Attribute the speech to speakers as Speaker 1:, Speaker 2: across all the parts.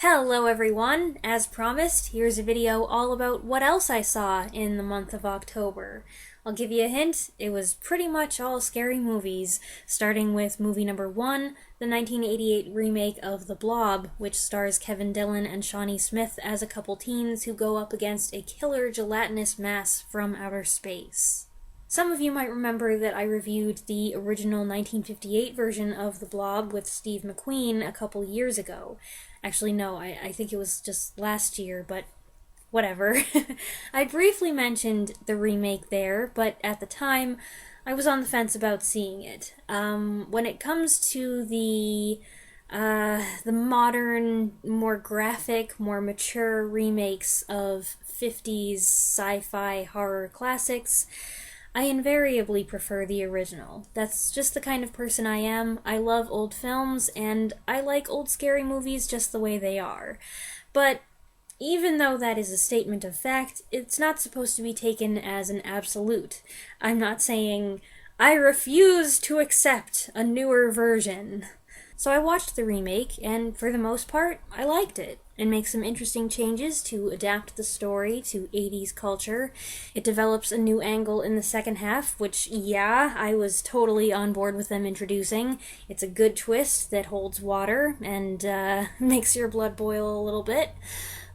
Speaker 1: Hello everyone! As promised, here's a video all about what else I saw in the month of October. I'll give you a hint, it was pretty much all scary movies, starting with movie number 1, the 1988 remake of The Blob, which stars Kevin Dillon and Shawnee Smith as a couple teens who go up against a killer gelatinous mass from outer space. Some of you might remember that I reviewed the original 1958 version of The Blob with Steve McQueen a couple years ago. Actually, no, I think it was just last year, but whatever. I briefly mentioned the remake there, but at the time, I was on the fence about seeing it. When it comes to the modern, more graphic, more mature remakes of 50s sci-fi horror classics, I invariably prefer the original. That's just the kind of person I am. I love old films, and I like old scary movies just the way they are. But even though that is a statement of fact, it's not supposed to be taken as an absolute. I'm not saying, I refuse to accept a newer version. So I watched the remake, and for the most part, I liked it. It makes some interesting changes to adapt the story to 80s culture. It develops a new angle in the second half, which, yeah, I was totally on board with them introducing. It's a good twist that holds water and makes your blood boil a little bit.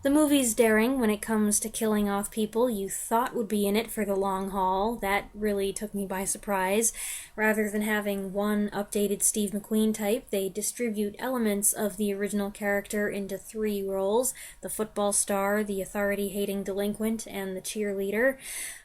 Speaker 1: The movie's daring when it comes to killing off people you thought would be in it for the long haul. That really took me by surprise. Rather than having one updated Steve McQueen type, they distribute elements of the original character into 3 roles: the football star, the authority-hating delinquent, and the cheerleader.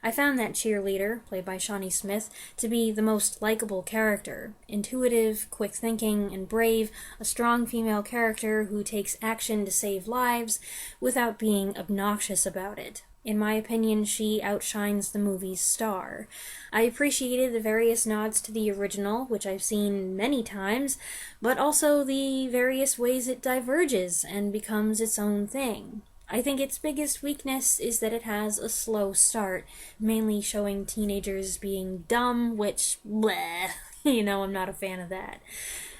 Speaker 1: I found that cheerleader, played by Shawnee Smith, to be the most likable character. Intuitive, quick-thinking, and brave, a strong female character who takes action to save lives, without being obnoxious about it. In my opinion, she outshines the movie's star. I appreciated the various nods to the original, which I've seen many times, but also the various ways it diverges and becomes its own thing. I think its biggest weakness is that it has a slow start, mainly showing teenagers being dumb, which, bleh, I'm not a fan of that.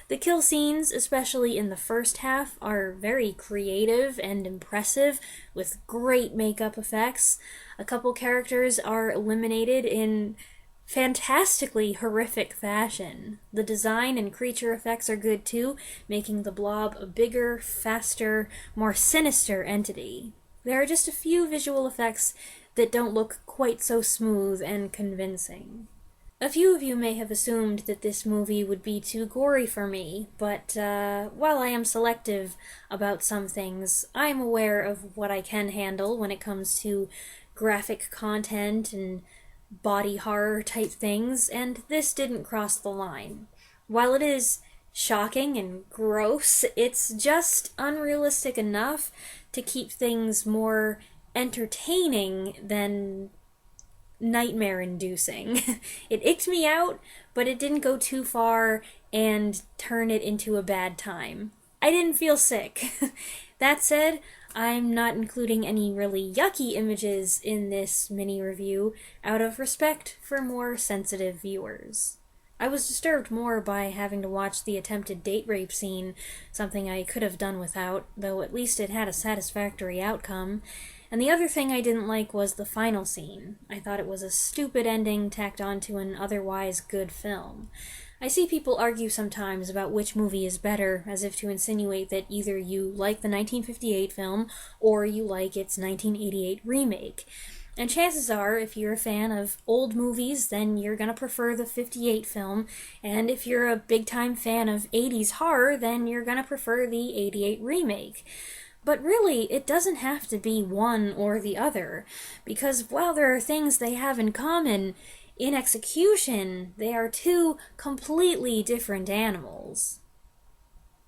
Speaker 1: The kill scenes, especially in the first half, are very creative and impressive, with great makeup effects. A couple characters are eliminated in fantastically horrific fashion. The design and creature effects are good too, making the Blob a bigger, faster, more sinister entity. There are just a few visual effects that don't look quite so smooth and convincing. A few of you may have assumed that this movie would be too gory for me, but while I am selective about some things, I'm aware of what I can handle when it comes to graphic content and body horror type things, and this didn't cross the line. While it is shocking and gross, it's just unrealistic enough to keep things more entertaining than nightmare-inducing. It icked me out, but it didn't go too far and turn it into a bad time. I didn't feel sick. That said, I'm not including any really yucky images in this mini-review out of respect for more sensitive viewers. I was disturbed more by having to watch the attempted date rape scene, something I could have done without, though at least it had a satisfactory outcome. And the other thing I didn't like was the final scene. I thought it was a stupid ending tacked onto an otherwise good film. I see people argue sometimes about which movie is better, as if to insinuate that either you like the 1958 film or you like its 1988 remake. And chances are, if you're a fan of old movies, then you're gonna prefer the 58 film, and if you're a big-time fan of 80s horror, then you're gonna prefer the 88 remake. But really, it doesn't have to be one or the other, because while there are things they have in common, in execution, they are two completely different animals.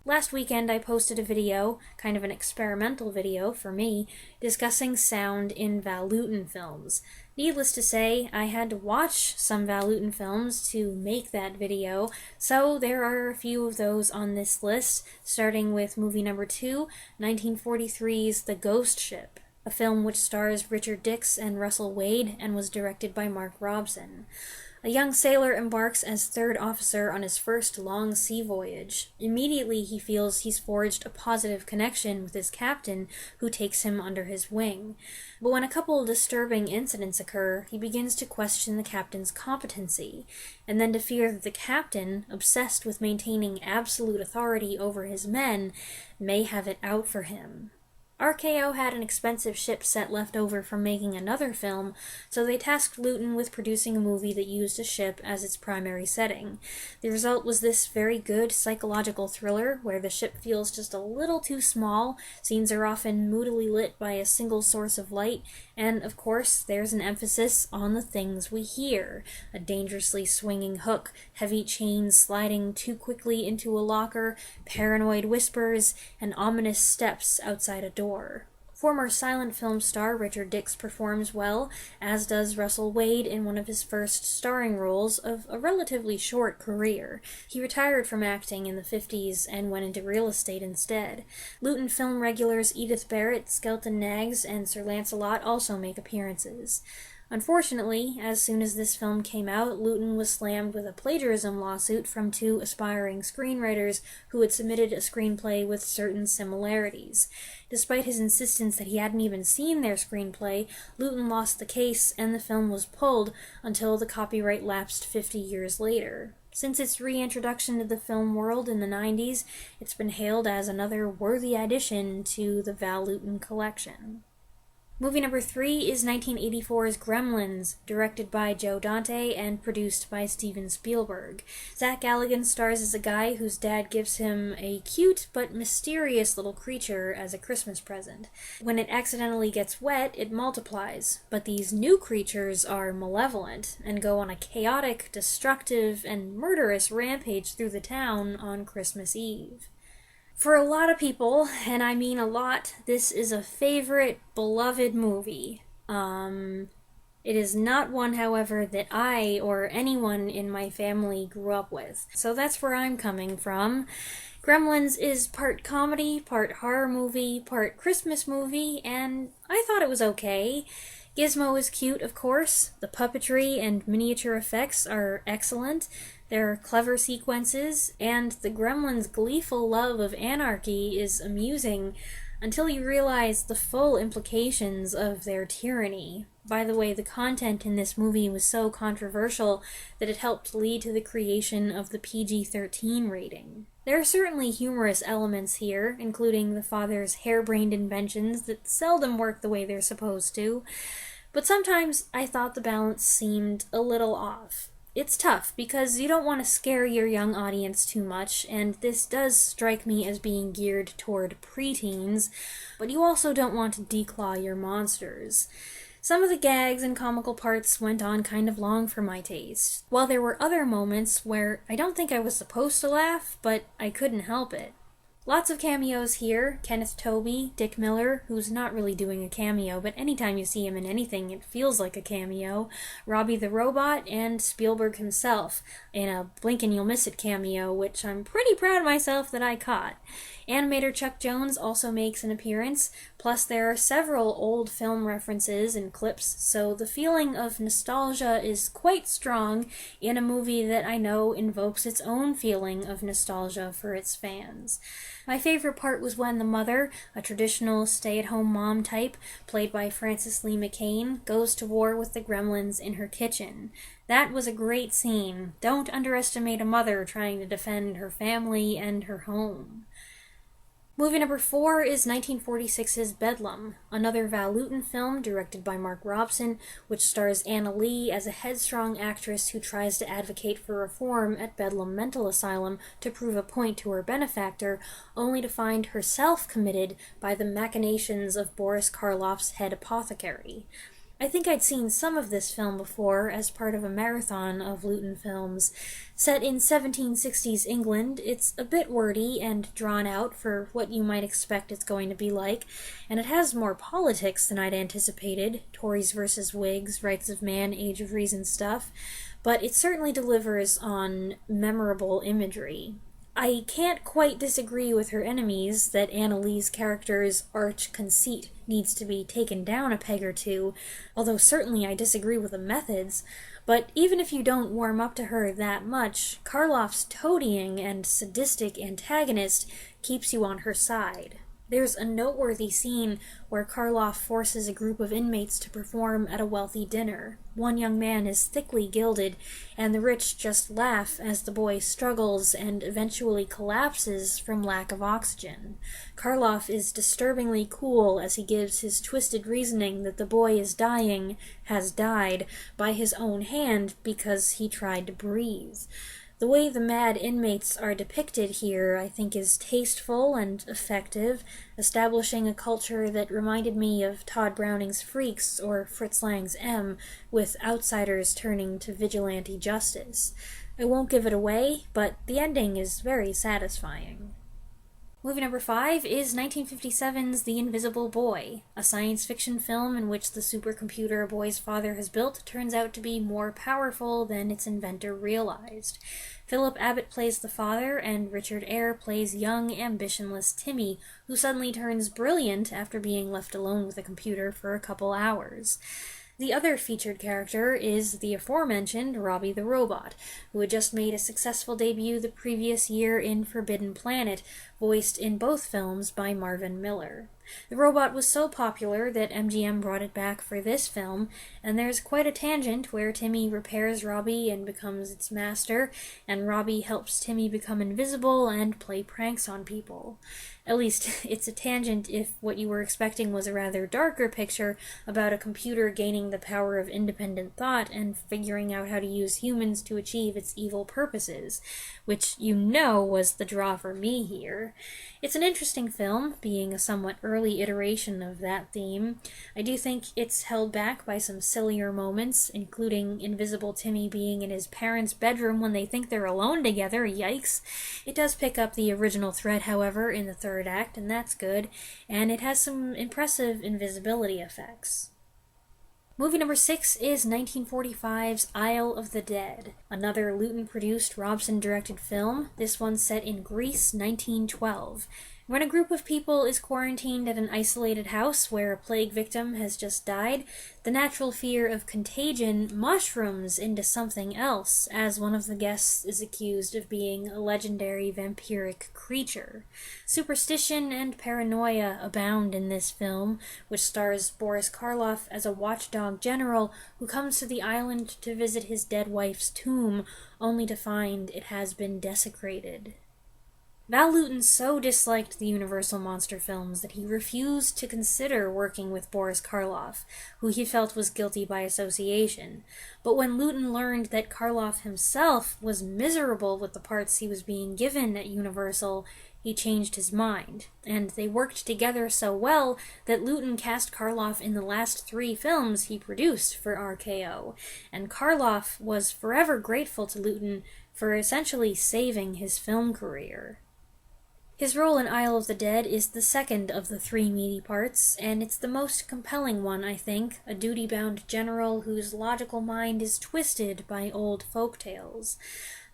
Speaker 1: Last weekend I posted a video, kind of an experimental video for me, discussing sound in Val Lewton films. Needless to say, I had to watch some Val Lewton films to make that video, so there are a few of those on this list, starting with movie number 2, 1943's The Ghost Ship, a film which stars Richard Dix and Russell Wade and was directed by Mark Robson. A young sailor embarks as third officer on his first long sea voyage. Immediately he feels he's forged a positive connection with his captain, who takes him under his wing. But when a couple of disturbing incidents occur, he begins to question the captain's competency, and then to fear that the captain, obsessed with maintaining absolute authority over his men, may have it out for him. RKO had an expensive ship set left over from making another film, so they tasked Luton with producing a movie that used a ship as its primary setting. The result was this very good psychological thriller, where the ship feels just a little too small, scenes are often moodily lit by a single source of light, and, of course, there's an emphasis on the things we hear. A dangerously swinging hook, heavy chains sliding too quickly into a locker, paranoid whispers, and ominous steps outside a door. Former silent film star Richard Dix performs well, as does Russell Wade in one of his first starring roles of a relatively short career. He retired from acting in the 50s and went into real estate instead. Luton film regulars Edith Barrett, Skelton Knaggs, and Sir Lancelot also make appearances. Unfortunately, as soon as this film came out, Luton was slammed with a plagiarism lawsuit from two aspiring screenwriters who had submitted a screenplay with certain similarities. Despite his insistence that he hadn't even seen their screenplay, Luton lost the case and the film was pulled until the copyright lapsed 50 years later. Since its reintroduction to the film world in the 90s, it's been hailed as another worthy addition to the Val Luton collection. Movie number 3 is 1984's Gremlins, directed by Joe Dante and produced by Steven Spielberg. Zach Galligan stars as a guy whose dad gives him a cute but mysterious little creature as a Christmas present. When it accidentally gets wet, it multiplies, but these new creatures are malevolent and go on a chaotic, destructive, and murderous rampage through the town on Christmas Eve. For a lot of people, and I mean a lot, this is a favorite, beloved movie. It is not one, however, that I or anyone in my family grew up with. So that's where I'm coming from. Gremlins is part comedy, part horror movie, part Christmas movie, and I thought it was okay. Gizmo is cute, of course. The puppetry and miniature effects are excellent. There are clever sequences, and the Gremlins' gleeful love of anarchy is amusing until you realize the full implications of their tyranny. By the way, the content in this movie was so controversial that it helped lead to the creation of the PG-13 rating. There are certainly humorous elements here, including the father's harebrained inventions that seldom work the way they're supposed to, but sometimes I thought the balance seemed a little off. It's tough, because you don't want to scare your young audience too much, and this does strike me as being geared toward preteens, but you also don't want to declaw your monsters. Some of the gags and comical parts went on kind of long for my taste, while there were other moments where I don't think I was supposed to laugh, but I couldn't help it. Lots of cameos here. Kenneth Tobey, Dick Miller, who's not really doing a cameo, but anytime you see him in anything, it feels like a cameo. Robbie the Robot, and Spielberg himself, in a Blink and You'll Miss It cameo, which I'm pretty proud of myself that I caught. Animator Chuck Jones also makes an appearance, plus there are several old film references and clips, so the feeling of nostalgia is quite strong in a movie that I know invokes its own feeling of nostalgia for its fans. My favorite part was when the mother, a traditional stay-at-home mom type, played by Frances Lee McCain, goes to war with the Gremlins in her kitchen. That was a great scene. Don't underestimate a mother trying to defend her family and her home. Movie number 4 is 1946's Bedlam, another Val Luton film directed by Mark Robson, which stars Anna Lee as a headstrong actress who tries to advocate for reform at Bedlam Mental Asylum to prove a point to her benefactor, only to find herself committed by the machinations of Boris Karloff's head apothecary. I think I'd seen some of this film before as part of a marathon of Luton films. Set in 1760s England, it's a bit wordy and drawn out for what you might expect it's going to be like, and it has more politics than I'd anticipated, Tories versus Whigs, rights of man, age of reason stuff, but it certainly delivers on memorable imagery. I can't quite disagree with her enemies that Annalee's character's arch conceit needs to be taken down a peg or two, although certainly I disagree with the methods. But even if you don't warm up to her that much, Karloff's toadying and sadistic antagonist keeps you on her side. There's a noteworthy scene where Karloff forces a group of inmates to perform at a wealthy dinner. One young man is thickly gilded, and the rich just laugh as the boy struggles and eventually collapses from lack of oxygen. Karloff is disturbingly cool as he gives his twisted reasoning that the boy has died, by his own hand because he tried to breathe. The way the mad inmates are depicted here, I think, is tasteful and effective, establishing a culture that reminded me of Todd Browning's Freaks or Fritz Lang's M, with outsiders turning to vigilante justice. I won't give it away, but the ending is very satisfying. Movie number 5 is 1957's The Invisible Boy, a science fiction film in which the supercomputer a boy's father has built turns out to be more powerful than its inventor realized. Philip Abbott plays the father, and Richard Eyre plays young, ambitionless Timmy, who suddenly turns brilliant after being left alone with a computer for a couple hours. The other featured character is the aforementioned Robbie the Robot, who had just made a successful debut the previous year in Forbidden Planet, voiced in both films by Marvin Miller. The robot was so popular that MGM brought it back for this film, and there's quite a tangent where Timmy repairs Robbie and becomes its master, and Robbie helps Timmy become invisible and play pranks on people. At least, it's a tangent if what you were expecting was a rather darker picture about a computer gaining the power of independent thought and figuring out how to use humans to achieve its evil purposes, which you know was the draw for me here. It's an interesting film, being a somewhat early iteration of that theme. I do think it's held back by some sillier moments, including Invisible Timmy being in his parents' bedroom when they think they're alone together, yikes. It does pick up the original thread, however, in the third act, and that's good, and it has some impressive invisibility effects. Movie number 6 is 1945's Isle of the Dead, another Luton-produced, Robson-directed film, this one set in Greece, 1912. When a group of people is quarantined at an isolated house where a plague victim has just died, the natural fear of contagion mushrooms into something else, as one of the guests is accused of being a legendary vampiric creature. Superstition and paranoia abound in this film, which stars Boris Karloff as a watchdog general who comes to the island to visit his dead wife's tomb, only to find it has been desecrated. Val Lewton so disliked the Universal monster films that he refused to consider working with Boris Karloff, who he felt was guilty by association. But when Lewton learned that Karloff himself was miserable with the parts he was being given at Universal, he changed his mind, and they worked together so well that Lewton cast Karloff in the last 3 films he produced for RKO, and Karloff was forever grateful to Lewton for essentially saving his film career. His role in Isle of the Dead is the second of the 3 meaty parts, and it's the most compelling one, I think, a duty-bound general whose logical mind is twisted by old folk tales.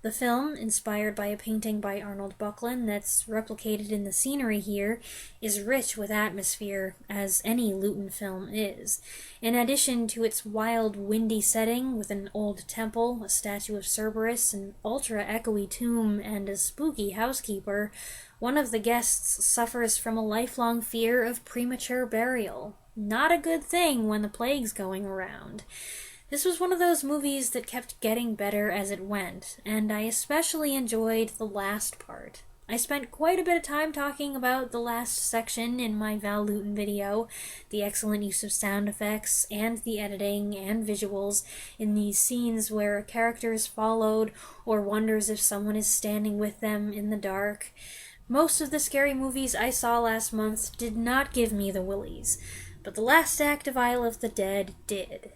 Speaker 1: The film, inspired by a painting by Arnold Buckland that's replicated in the scenery here, is rich with atmosphere, as any Lewton film is. In addition to its wild, windy setting with an old temple, a statue of Cerberus, an ultra-echoey tomb, and a spooky housekeeper, one of the guests suffers from a lifelong fear of premature burial. Not a good thing when the plague's going around. This was one of those movies that kept getting better as it went, and I especially enjoyed the last part. I spent quite a bit of time talking about the last section in my Val Lewton video, the excellent use of sound effects, and the editing and visuals in these scenes where a character is followed or wonders if someone is standing with them in the dark. Most of the scary movies I saw last month did not give me the willies, but the last act of Isle of the Dead did.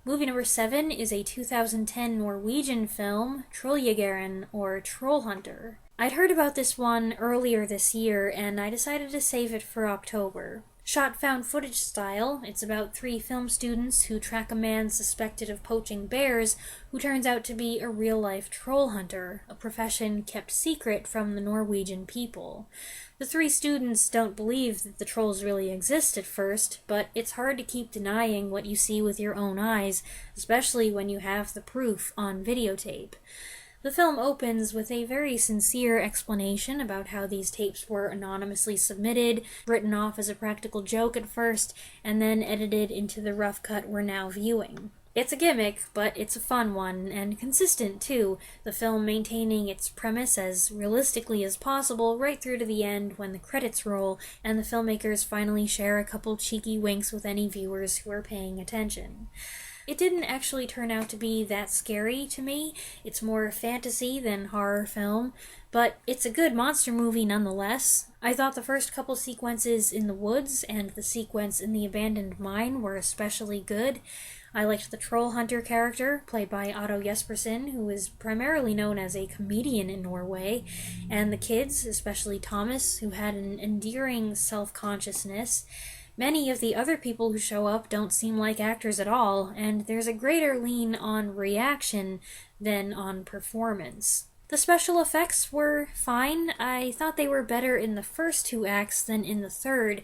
Speaker 1: Movie number 7 is a 2010 Norwegian film, Trolljegeren, or Trollhunter. I'd heard about this one earlier this year, and I decided to save it for October. Shot found footage style, it's about 3 film students who track a man suspected of poaching bears who turns out to be a real-life troll hunter, a profession kept secret from the Norwegian people. The 3 students don't believe that the trolls really exist at first, but it's hard to keep denying what you see with your own eyes, especially when you have the proof on videotape. The film opens with a very sincere explanation about how these tapes were anonymously submitted, written off as a practical joke at first, and then edited into the rough cut we're now viewing. It's a gimmick, but it's a fun one, and consistent too, the film maintaining its premise as realistically as possible right through to the end when the credits roll and the filmmakers finally share a couple cheeky winks with any viewers who are paying attention. It didn't actually turn out to be that scary to me. It's more fantasy than horror film, but it's a good monster movie nonetheless. I thought the first couple sequences in the woods and the sequence in the abandoned mine were especially good. I liked the Trollhunter character, played by Otto Jespersen, who is primarily known as a comedian in Norway, and the kids, especially Thomas, who had an endearing self-consciousness. Many of the other people who show up don't seem like actors at all, and there's a greater lean on reaction than on performance. The special effects were fine. I thought they were better in the first 2 acts than in the third,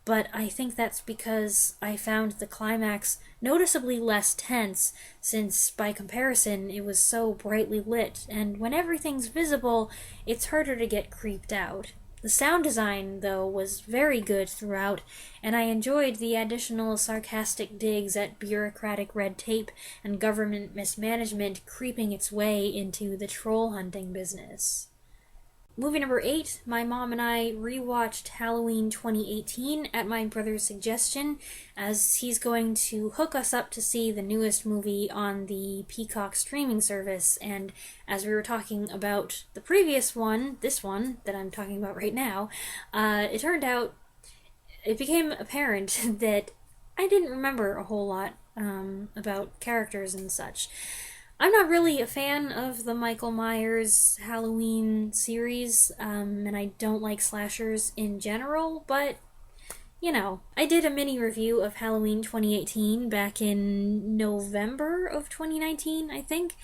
Speaker 1: but I think that's because I found the climax noticeably less tense, since by comparison it was so brightly lit, and when everything's visible, it's harder to get creeped out. The sound design, though, was very good throughout, and I enjoyed the additional sarcastic digs at bureaucratic red tape and government mismanagement creeping its way into the troll hunting business. Movie number 8, my mom and I rewatched Halloween 2018 at my brother's suggestion, as he's going to hook us up to see the newest movie on the Peacock streaming service, and as we were talking about the previous one, this one that I'm talking about right now, it became apparent that I didn't remember a whole lot about characters and such. I'm not really a fan of the Michael Myers Halloween series, and I don't like slashers in general, but, I did a mini review of Halloween 2018 back in November of 2019, I think,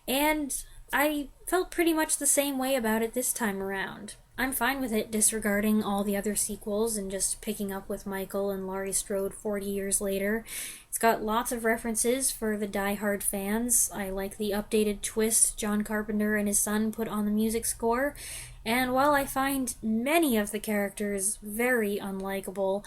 Speaker 1: and I felt pretty much the same way about it this time around. I'm fine with it disregarding all the other sequels and just picking up with Michael and Laurie Strode 40 years later. It's got lots of references for the die-hard fans. I like the updated twist John Carpenter and his son put on the music score, and while I find many of the characters very unlikable,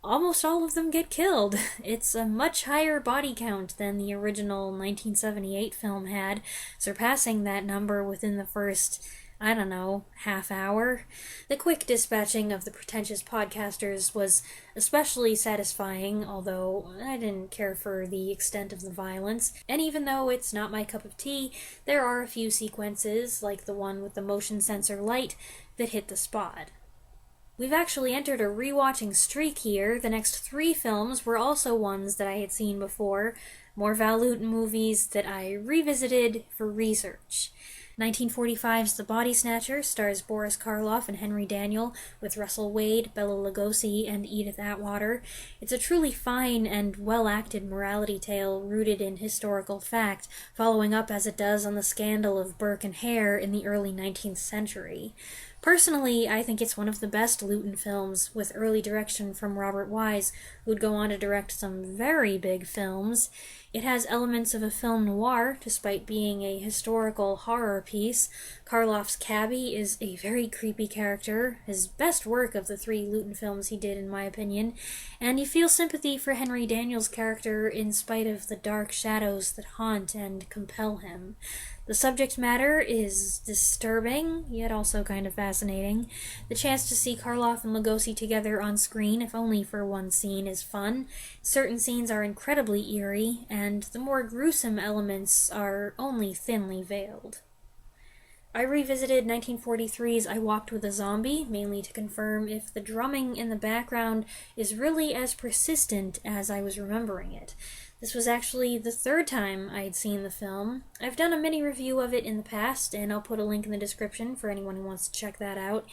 Speaker 1: almost all of them get killed. It's a much higher body count than the original 1978 film had, surpassing that number within the first half hour. The quick dispatching of the pretentious podcasters was especially satisfying, although I didn't care for the extent of the violence, and even though it's not my cup of tea, there are a few sequences, like the one with the motion sensor light, that hit the spot. We've actually entered a rewatching streak here. The next 3 films were also ones that I had seen before, more Val Lewton movies that I revisited for research. 1945's The Body Snatcher stars Boris Karloff and Henry Daniell, with Russell Wade, Bela Lugosi, and Edith Atwater. It's a truly fine and well-acted morality tale rooted in historical fact, following up as it does on the scandal of Burke and Hare in the early 19th century. Personally, I think it's one of the best Lewton films, with early direction from Robert Wise, who'd go on to direct some very big films. It has elements of a film noir, despite being a historical horror piece. Karloff's cabbie is a very creepy character, his best work of the 3 Lewton films he did, in my opinion, and you feel sympathy for Henry Daniell's character in spite of the dark shadows that haunt and compel him. The subject matter is disturbing, yet also kind of fascinating. The chance to see Karloff and Lugosi together on screen, if only for one scene, is fun. Certain scenes are incredibly eerie, and the more gruesome elements are only thinly veiled. I revisited 1943's I Walked with a Zombie, mainly to confirm if the drumming in the background is really as persistent as I was remembering it. This was actually the 3rd time I'd seen the film. I've done a mini review of it in the past, and I'll put a link in the description for anyone who wants to check that out.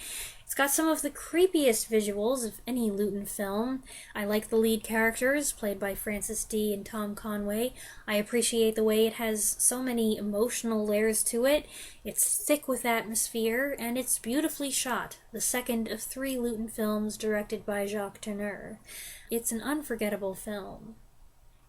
Speaker 1: It's got some of the creepiest visuals of any Luton film. I like the lead characters, played by Francis D. and Tom Conway. I appreciate the way it has so many emotional layers to it. It's thick with atmosphere, and it's beautifully shot, the second of 3 Luton films directed by Jacques Tourneur. It's an unforgettable film.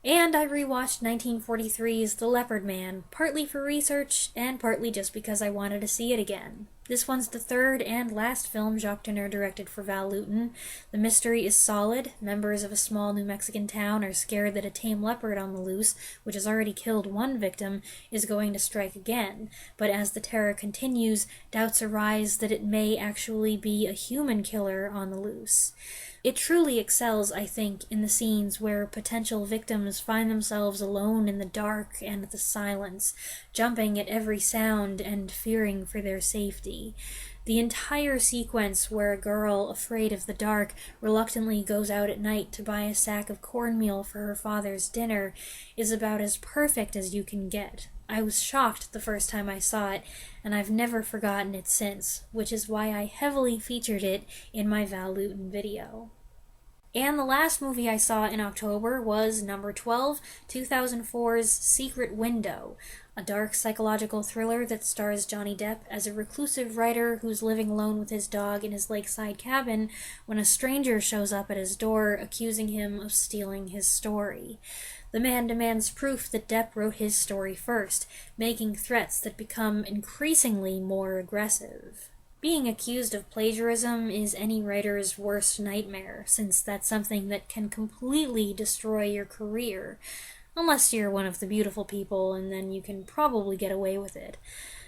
Speaker 1: And I rewatched 1943's The Leopard Man, partly for research, and partly just because I wanted to see it again. This one's the 3rd and last film Jacques Tourneur directed for Val Luton. The mystery is solid. Members of a small New Mexican town are scared that a tame leopard on the loose, which has already killed one victim, is going to strike again. But as the terror continues, doubts arise that it may actually be a human killer on the loose. It truly excels, I think, in the scenes where potential victims find themselves alone in the dark and the silence, jumping at every sound and fearing for their safety. The entire sequence where a girl, afraid of the dark, reluctantly goes out at night to buy a sack of cornmeal for her father's dinner is about as perfect as you can get. I was shocked the first time I saw it, and I've never forgotten it since, which is why I heavily featured it in my Val Luton video. And the last movie I saw in October was number 12, 2004's Secret Window, a dark psychological thriller that stars Johnny Depp as a reclusive writer who's living alone with his dog in his lakeside cabin when a stranger shows up at his door accusing him of stealing his story. The man demands proof that Depp wrote his story first, making threats that become increasingly more aggressive. Being accused of plagiarism is any writer's worst nightmare, since that's something that can completely destroy your career. Unless you're one of the beautiful people, and then you can probably get away with it.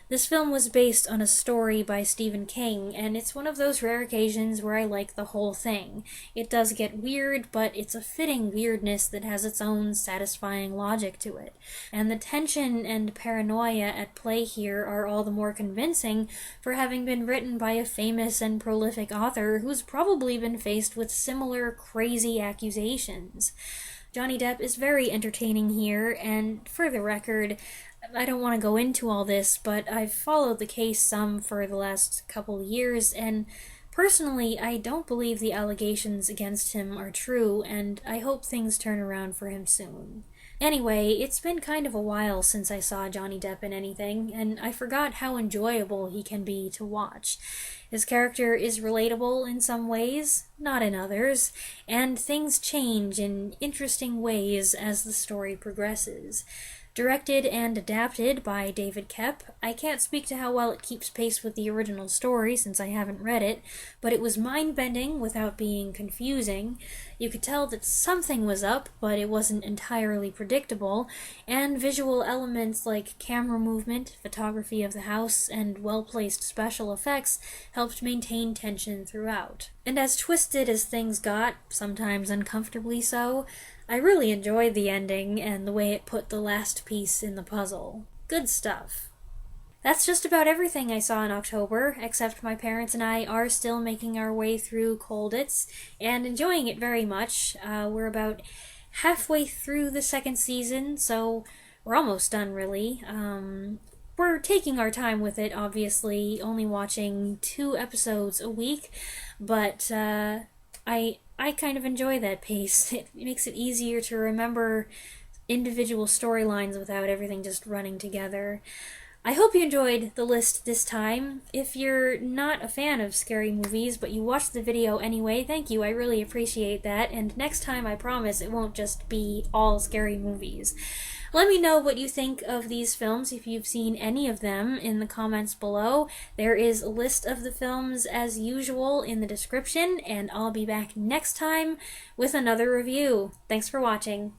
Speaker 1: This film was based on a story by Stephen King, and it's one of those rare occasions where I like the whole thing. It does get weird, but it's a fitting weirdness that has its own satisfying logic to it. And the tension and paranoia at play here are all the more convincing for having been written by a famous and prolific author who's probably been faced with similar crazy accusations. Johnny Depp is very entertaining here, and for the record, I don't want to go into all this, but I've followed the case some for the last couple years, and personally, I don't believe the allegations against him are true, and I hope things turn around for him soon. Anyway, it's been kind of a while since I saw Johnny Depp in anything, and I forgot how enjoyable he can be to watch. His character is relatable in some ways, not in others, and things change in interesting ways as the story progresses. Directed and adapted by David Koepp, I can't speak to how well it keeps pace with the original story since I haven't read it, but it was mind-bending without being confusing. You could tell that something was up, but it wasn't entirely predictable, and visual elements like camera movement, photography of the house, and well-placed special effects helped maintain tension throughout. And as twisted as things got, sometimes uncomfortably so, I really enjoyed the ending and the way it put the last piece in the puzzle. Good stuff. That's just about everything I saw in October, except my parents and I are still making our way through Colditz and enjoying it very much. We're about halfway through the second season, so we're almost done, really. We're taking our time with it, obviously, only watching 2 episodes a week, but I kind of enjoy that pace. It makes it easier to remember individual storylines without everything just running together. I hope you enjoyed the list this time. If you're not a fan of scary movies, but you watched the video anyway, thank you, I really appreciate that, and next time I promise it won't just be all scary movies. Let me know what you think of these films, if you've seen any of them, in the comments below. There is a list of the films as usual in the description, and I'll be back next time with another review. Thanks for watching.